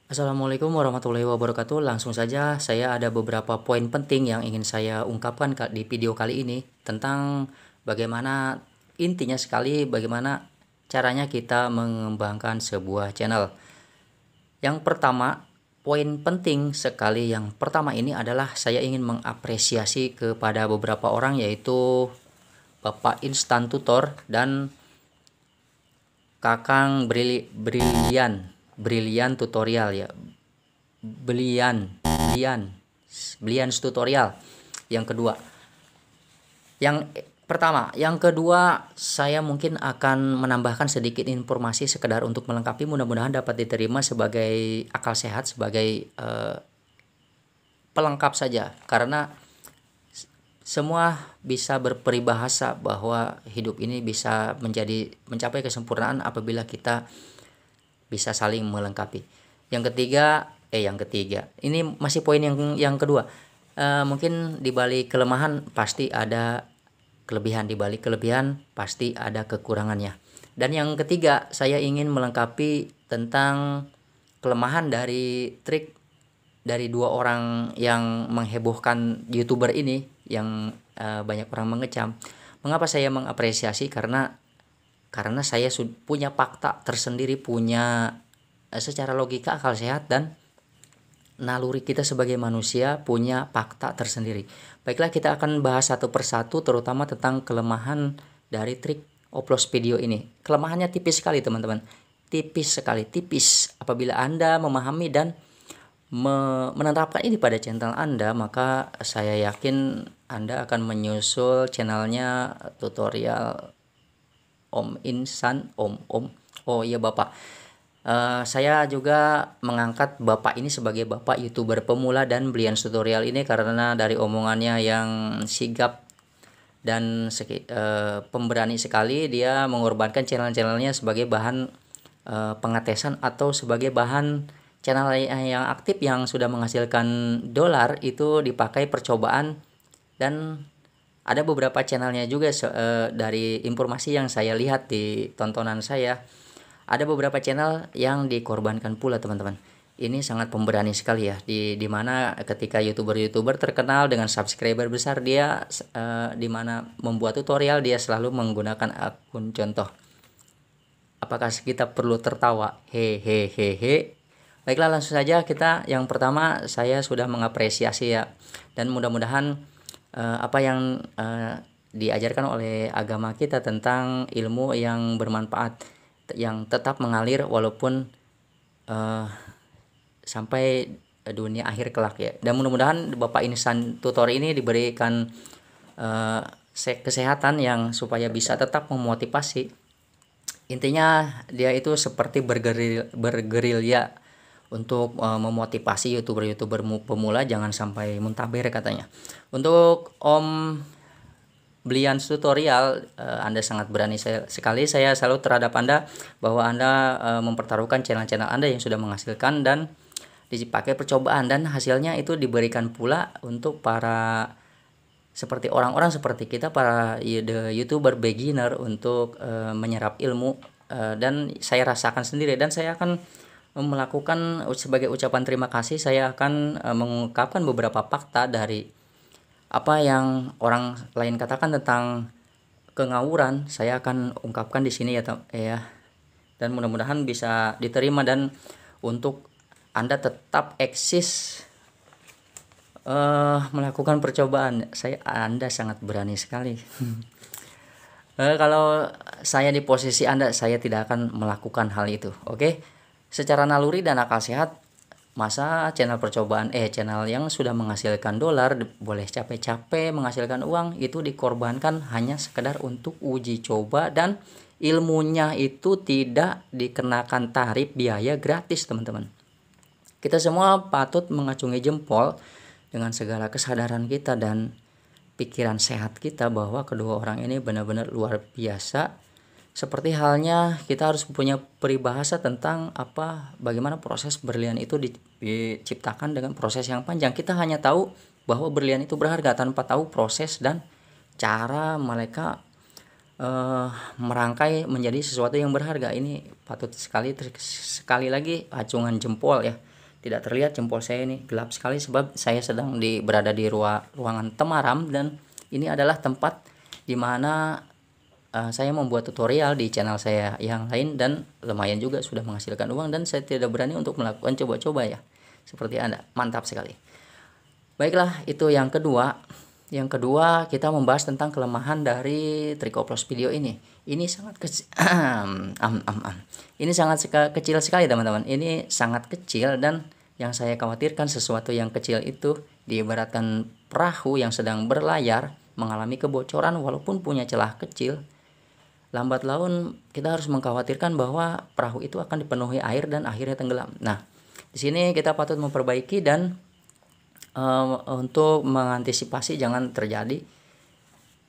Assalamualaikum warahmatullahi wabarakatuh. Langsung saja, saya ada beberapa poin penting yang ingin saya ungkapkan di video kali ini tentang bagaimana intinya sekali bagaimana caranya kita mengembangkan sebuah channel. Yang pertama, poin penting sekali yang pertama ini adalah saya ingin mengapresiasi kepada beberapa orang, yaitu Bapak Instan Tutor dan Kakang Brilian Brilian Tutorial ya. Belian Belian Tutorial. Yang kedua, yang kedua, saya mungkin akan menambahkan sedikit informasi sekedar untuk melengkapi, mudah-mudahan dapat diterima sebagai akal sehat, sebagai pelengkap saja, karena semua bisa berperibahasa bahwa hidup ini bisa mencapai kesempurnaan apabila kita bisa saling melengkapi. Yang ketiga, ini masih poin yang kedua. Mungkin di balik kelemahan pasti ada kelebihan, di balik kelebihan pasti ada kekurangannya. Dan yang ketiga, saya ingin melengkapi tentang kelemahan dari trik dari dua orang yang menghebohkan YouTuber ini, yang banyak orang mengecam. Mengapa saya mengapresiasi? Karena saya punya fakta tersendiri, punya secara logika, akal sehat, dan naluri kita sebagai manusia punya fakta tersendiri. Baiklah, kita akan bahas satu persatu, terutama tentang kelemahan dari trik upload video ini. Kelemahannya tipis sekali teman-teman, tipis sekali, tipis. Apabila Anda memahami dan menerapkan ini pada channel Anda, maka saya yakin Anda akan menyusul channelnya tutorial Om Insan, oh iya Bapak. Saya juga mengangkat Bapak ini sebagai Bapak YouTuber pemula dan Belian Tutorial ini karena dari omongannya yang sigap dan pemberani sekali, dia mengorbankan channel-channelnya sebagai bahan pengetesan atau sebagai bahan channel yang aktif yang sudah menghasilkan dolar itu dipakai percobaan. Dan ada beberapa channelnya juga, dari informasi yang saya lihat di tontonan saya, ada beberapa channel yang dikorbankan pula teman-teman. Ini sangat pemberani sekali ya, di mana ketika YouTuber terkenal dengan subscriber besar, dia di mana membuat tutorial dia selalu menggunakan akun contoh. Apakah kita perlu tertawa? Hehehehe. Baiklah, langsung saja kita. Yang pertama, saya sudah mengapresiasi ya, dan mudah-mudahan apa yang diajarkan oleh agama kita tentang ilmu yang bermanfaat, yang tetap mengalir walaupun sampai dunia akhir kelak ya. Dan mudah-mudahan Bapak Insan Tutor ini diberikan kesehatan yang supaya bisa tetap memotivasi. Intinya dia itu seperti bergerilya untuk memotivasi YouTuber pemula jangan sampai muntaber katanya. Untuk Om Belian Tutorial, Anda sangat berani sekali. Saya salut terhadap Anda bahwa Anda mempertaruhkan channel-channel Anda yang sudah menghasilkan dan dipakai percobaan, dan hasilnya itu diberikan pula untuk para seperti orang-orang seperti kita, para YouTuber beginner, untuk menyerap ilmu. Dan saya rasakan sendiri, dan saya akan melakukan sebagai ucapan terima kasih. Saya akan mengungkapkan beberapa fakta dari apa yang orang lain katakan tentang kengawuran. Saya akan ungkapkan di sini ya, dan mudah-mudahan bisa diterima. Dan untuk Anda tetap eksis melakukan percobaan, Anda sangat berani sekali. Kalau saya di posisi Anda, saya tidak akan melakukan hal itu. Oke, secara naluri dan akal sehat, masa channel yang sudah menghasilkan dolar, boleh capek-capek menghasilkan uang, itu dikorbankan hanya sekedar untuk uji coba, dan ilmunya itu tidak dikenakan tarif biaya gratis teman-teman. Kita semua patut mengacungi jempol dengan segala kesadaran kita dan pikiran sehat kita bahwa kedua orang ini benar-benar luar biasa. Seperti halnya kita harus punya peribahasa tentang bagaimana proses berlian itu diciptakan dengan proses yang panjang. Kita hanya tahu bahwa berlian itu berharga tanpa tahu proses dan cara mereka merangkai menjadi sesuatu yang berharga. Ini patut sekali lagi acungan jempol ya. tidak terlihat jempol saya ini gelap sekali sebab saya sedang berada di ruangan temaram, dan ini adalah tempat dimana saya membuat tutorial di channel saya yang lain dan lumayan juga sudah menghasilkan uang, dan saya tidak berani untuk melakukan coba-coba ya seperti Anda. Mantap sekali. Baiklah, itu yang kedua. Yang kedua, kita membahas tentang kelemahan dari Trikoplos Video ini. Ini sangat kecil. Ini sangat kecil sekali teman-teman. Ini sangat kecil, dan yang saya khawatirkan sesuatu yang kecil itu diibaratkan perahu yang sedang berlayar mengalami kebocoran walaupun punya celah kecil. Lambat laun kita harus mengkhawatirkan bahwa perahu itu akan dipenuhi air dan akhirnya tenggelam. Nah, di sini kita patut memperbaiki dan untuk mengantisipasi jangan terjadi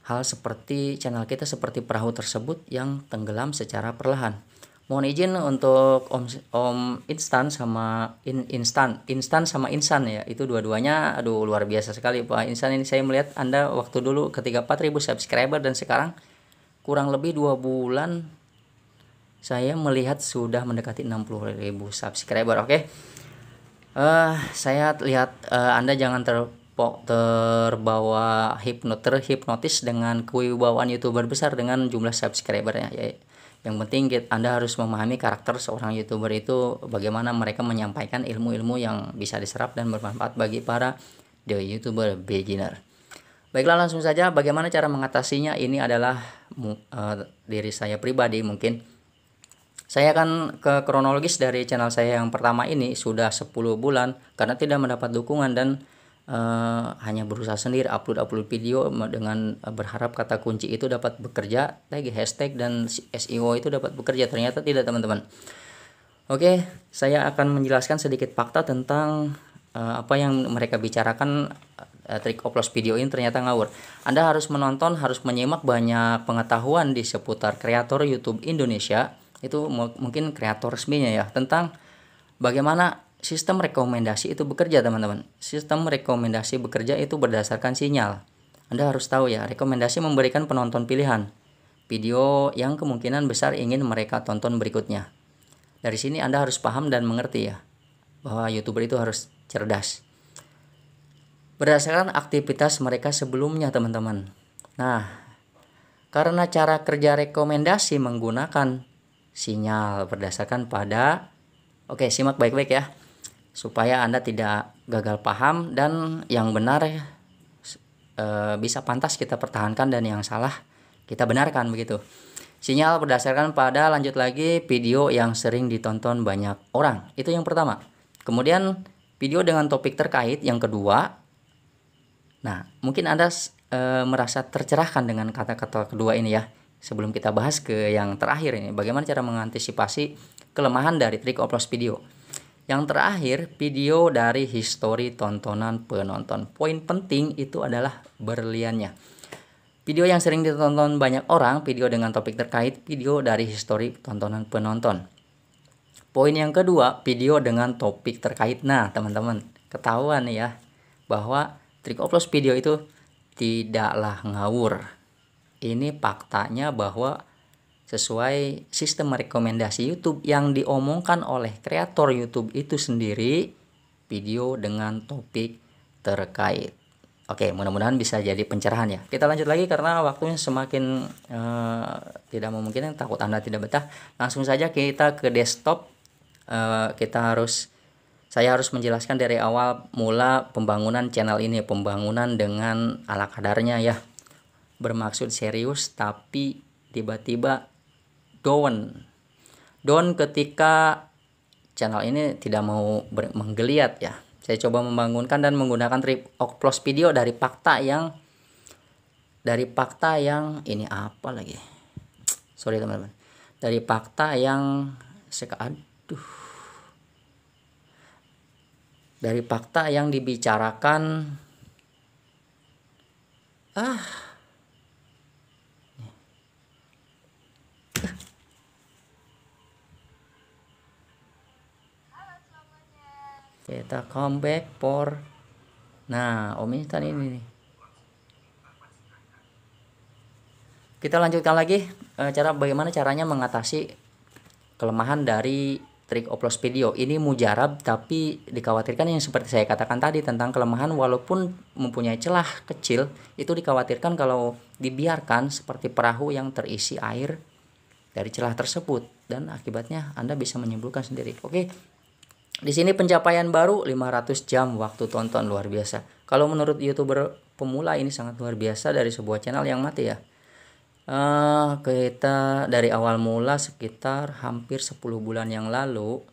hal seperti channel kita seperti perahu tersebut yang tenggelam secara perlahan. Mohon izin untuk Om Instan sama Instan sama Insan ya. Itu dua-duanya aduh luar biasa sekali Pak Insan. Ini saya melihat Anda waktu dulu ketika 4.000 subscriber dan sekarang kurang lebih 2 bulan saya melihat sudah mendekati 60.000 subscriber. Oke. Saya lihat Anda jangan terbawa terhipnotis dengan kewibawaan YouTuber besar dengan jumlah subscribernya ya. Yang penting Anda harus memahami karakter seorang YouTuber itu, bagaimana mereka menyampaikan ilmu-ilmu yang bisa diserap dan bermanfaat bagi para YouTuber beginner. Baiklah, langsung saja bagaimana cara mengatasinya. Ini adalah diri saya pribadi. Mungkin saya akan ke kronologis dari channel saya yang pertama ini sudah 10 bulan karena tidak mendapat dukungan dan hanya berusaha sendiri upload video dengan berharap kata kunci itu dapat bekerja, tag, hashtag dan SEO itu dapat bekerja. Ternyata tidak teman-teman. Oke, saya akan menjelaskan sedikit fakta tentang apa yang mereka bicarakan. Trikoplos Video ini ternyata ngawur. Anda harus menonton, harus menyimak banyak pengetahuan di seputar kreator YouTube Indonesia. Itu mungkin kreator resminya ya, tentang bagaimana sistem rekomendasi itu bekerja teman-teman. Sistem rekomendasi bekerja itu berdasarkan sinyal. Anda harus tahu ya, rekomendasi memberikan penonton pilihan video yang kemungkinan besar ingin mereka tonton berikutnya. Dari sini Anda harus paham dan mengerti ya, bahwa YouTuber itu harus cerdas berdasarkan aktivitas mereka sebelumnya teman-teman. Nah, karena cara kerja rekomendasi menggunakan sinyal berdasarkan pada, oke, simak baik-baik ya supaya Anda tidak gagal paham dan yang benar bisa pantas kita pertahankan dan yang salah kita benarkan begitu. Sinyal berdasarkan pada, lanjut lagi, video yang sering ditonton banyak orang. Itu yang pertama. Kemudian video dengan topik terkait yang kedua. Nah, mungkin Anda merasa tercerahkan dengan kata-kata kedua ini ya. Sebelum kita bahas ke yang terakhir ini, bagaimana cara mengantisipasi kelemahan dari Trikoplos Video. Yang terakhir, video dari histori tontonan penonton. Poin penting itu adalah berliannya. Video yang sering ditonton banyak orang, video dengan topik terkait, video dari histori tontonan penonton. Poin yang kedua, video dengan topik terkait. Nah, teman-teman, ketahuan ya bahwa Trikoplos Video itu tidaklah ngawur. Ini faktanya bahwa sesuai sistem rekomendasi YouTube yang diomongkan oleh kreator YouTube itu sendiri, video dengan topik terkait. Oke, mudah-mudahan bisa jadi pencerahan ya. Kita lanjut lagi karena waktunya semakin tidak memungkinkan, takut Anda tidak betah. Langsung saja kita ke desktop. Saya harus menjelaskan dari awal mula pembangunan channel ini, pembangunan dengan ala kadarnya ya. Bermaksud serius tapi tiba-tiba down ketika channel ini tidak mau menggeliat ya. Saya coba membangunkan dan menggunakan Trikoplos Video dari fakta yang ini apa lagi? Sorry teman-teman. Dari fakta yang dari fakta yang dibicarakan kita comeback for Om Instan ini nih. Kita lanjutkan lagi bagaimana caranya mengatasi kelemahan dari trik upload video ini mujarab, tapi dikhawatirkan yang seperti saya katakan tadi tentang kelemahan, walaupun mempunyai celah kecil, itu dikhawatirkan kalau dibiarkan seperti perahu yang terisi air dari celah tersebut, dan akibatnya Anda bisa menyimpulkan sendiri. Oke. Di sini pencapaian baru 500 jam waktu tonton, luar biasa. Kalau menurut YouTuber pemula ini sangat luar biasa dari sebuah channel yang mati ya. Kita dari awal mula sekitar hampir 10 bulan yang lalu,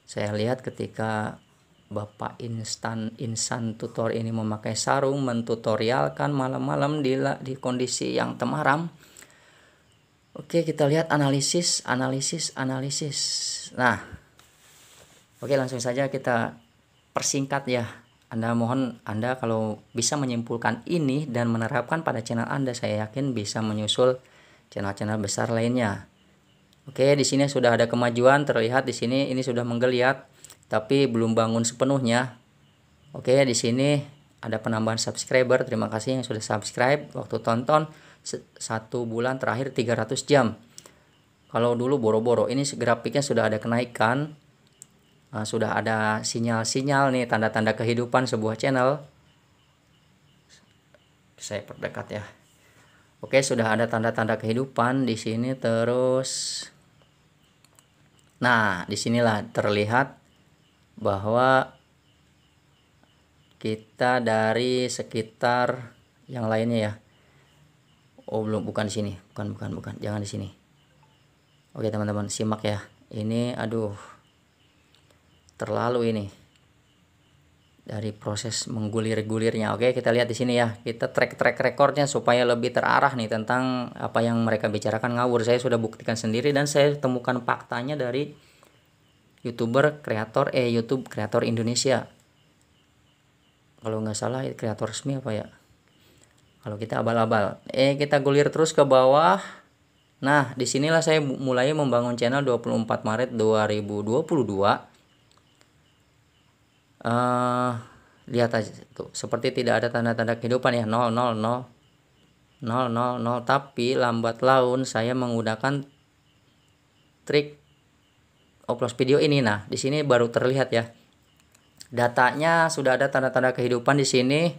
saya lihat ketika Bapak Insan Tutor ini memakai sarung mentutorialkan malam-malam di kondisi yang temaram. Oke, kita lihat analisis. Nah, oke, langsung saja kita persingkat ya. Mohon Anda kalau bisa menyimpulkan ini dan menerapkan pada channel Anda, saya yakin bisa menyusul channel-channel besar lainnya. Oke, di sini sudah ada kemajuan terlihat di sini, ini sudah menggeliat tapi belum bangun sepenuhnya. Oke, di sini ada penambahan subscriber. Terima kasih yang sudah subscribe. Waktu tonton 1 bulan terakhir 300 jam. Kalau dulu boro-boro, ini grafiknya sudah ada kenaikan. Sudah ada sinyal-sinyal nih, tanda-tanda kehidupan sebuah channel. Saya perdekat ya. Oke, sudah ada tanda-tanda kehidupan di sini terus. Nah, disinilah terlihat bahwa kita dari sekitar yang lainnya ya. Oh, bukan di sini. Bukan. Jangan di sini. Oke, teman-teman, simak ya. Ini aduh, terlalu ini dari proses menggulir-gulirnya. Oke, kita lihat di sini ya. Kita track recordnya supaya lebih terarah nih tentang apa yang mereka bicarakan ngawur. Saya sudah buktikan sendiri dan saya temukan faktanya dari YouTube kreator Indonesia. Kalau nggak salah kreator resmi apa ya? Kalau kita abal-abal. Kita gulir terus ke bawah. Nah, disinilah saya mulai membangun channel 24 Maret 2022. Lihat aja tuh, seperti tidak ada tanda-tanda kehidupan ya, 000, tapi lambat laun saya menggunakan trik upload video ini. Nah, di sini baru terlihat ya. Datanya sudah ada tanda-tanda kehidupan di sini.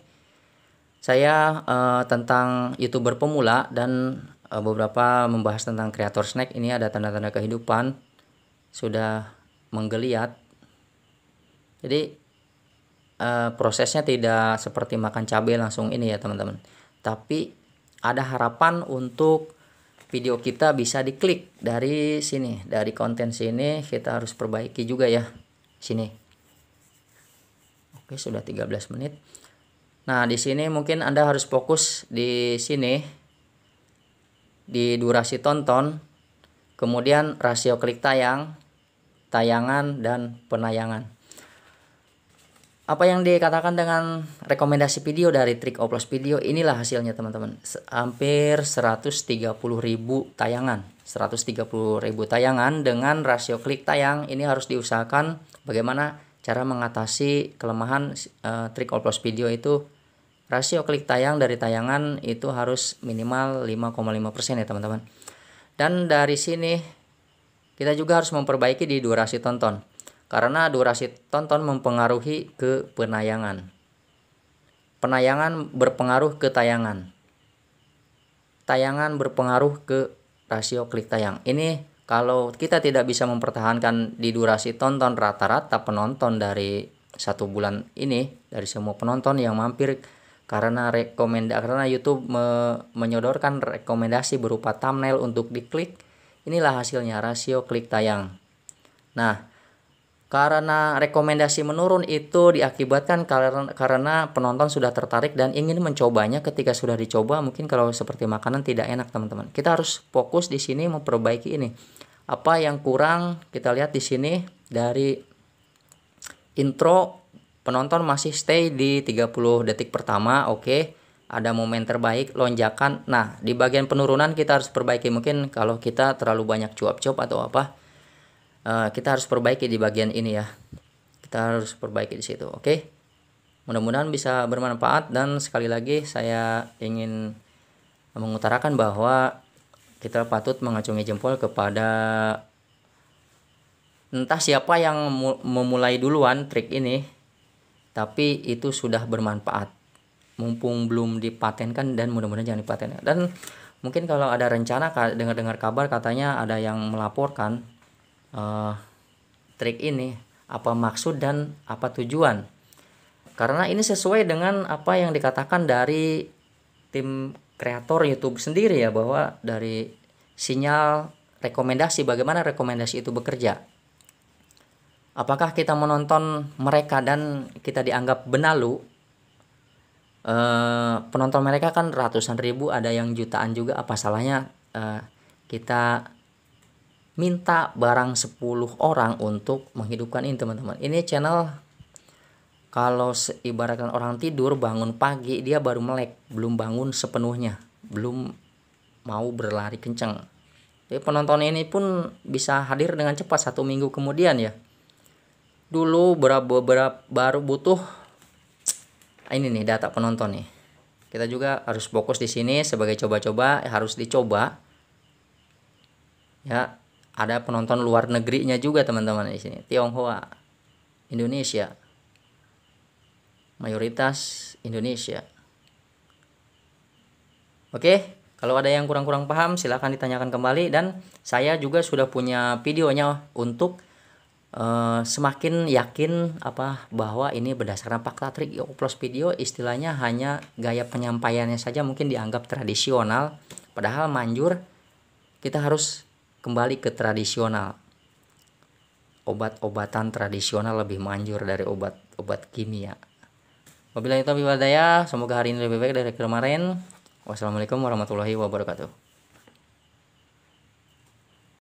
Saya tentang YouTuber pemula dan beberapa membahas tentang kreator snack, ini ada tanda-tanda kehidupan sudah menggeliat. Jadi prosesnya tidak seperti makan cabai langsung ini ya teman-teman, tapi ada harapan untuk video kita bisa diklik dari sini, dari konten sini. Kita harus perbaiki juga ya sini. Oke, sudah 13 menit. Nah, di sini mungkin Anda harus fokus di sini di durasi tonton, kemudian rasio klik tayangan dan penayangan. Apa yang dikatakan dengan rekomendasi video dari trik upload video, inilah hasilnya teman-teman. Hampir 130.000 tayangan. 130.000 tayangan dengan rasio klik tayang. Ini harus diusahakan bagaimana cara mengatasi kelemahan trik upload video itu. Rasio klik tayang dari tayangan itu harus minimal 5,5% ya teman-teman. Dan dari sini kita juga harus memperbaiki di durasi tonton. Karena durasi tonton mempengaruhi ke penayangan. Penayangan berpengaruh ke tayangan. Tayangan berpengaruh ke rasio klik tayang. Ini kalau kita tidak bisa mempertahankan di durasi tonton rata-rata penonton dari 1 bulan ini, dari semua penonton yang mampir karena YouTube menyodorkan rekomendasi berupa thumbnail untuk diklik, inilah hasilnya rasio klik tayang. Nah, karena rekomendasi menurun itu diakibatkan karena penonton sudah tertarik dan ingin mencobanya. Ketika sudah dicoba, mungkin kalau seperti makanan tidak enak teman-teman. Kita harus fokus di sini memperbaiki ini. Apa yang kurang kita lihat di sini dari intro, penonton masih stay di 30 detik pertama. Oke, ada momen terbaik, lonjakan. Nah, di bagian penurunan kita harus perbaiki. Mungkin kalau kita terlalu banyak cuap-cuap atau apa, kita harus perbaiki di bagian ini ya. Kita harus perbaiki di situ. Oke. Mudah-mudahan bisa bermanfaat, dan sekali lagi saya ingin mengutarakan bahwa kita patut mengacungi jempol kepada entah siapa yang memulai duluan trik ini, tapi itu sudah bermanfaat. Mumpung belum dipatenkan, dan mudah-mudahan jangan dipatenkan. Dan mungkin kalau ada rencana, dengar-dengar kabar katanya ada yang melaporkan trik ini, apa maksud dan apa tujuan. Karena ini sesuai dengan apa yang dikatakan dari tim kreator YouTube sendiri ya, bahwa dari sinyal rekomendasi, bagaimana rekomendasi itu bekerja. Apakah kita menonton mereka dan kita dianggap benalu? Penonton mereka kan ratusan ribu, ada yang jutaan juga. Apa salahnya kita minta barang 10 orang untuk menghidupkan ini, teman-teman. Ini channel, kalau ibaratkan orang tidur bangun pagi, dia baru melek, belum bangun sepenuhnya, belum mau berlari kencang. Jadi penonton ini pun bisa hadir dengan cepat 1 minggu kemudian ya. Dulu baru butuh ini nih, data penonton nih. Kita juga harus fokus di sini sebagai coba-coba, harus dicoba. Ya, ada penonton luar negerinya juga teman-teman di sini. Tionghoa, Indonesia. Mayoritas Indonesia. Oke, kalau ada yang kurang-kurang paham silahkan ditanyakan kembali, dan saya juga sudah punya videonya untuk semakin yakin bahwa ini berdasarkan fakta. Trik oplos video istilahnya hanya gaya penyampaiannya saja mungkin dianggap tradisional, padahal manjur kita harus kembali ke tradisional. Obat-obatan tradisional lebih manjur dari obat-obat kimia. Wabillahi taufiq wal hidayah, semoga hari ini lebih baik dari kemarin. Wassalamualaikum warahmatullahi wabarakatuh.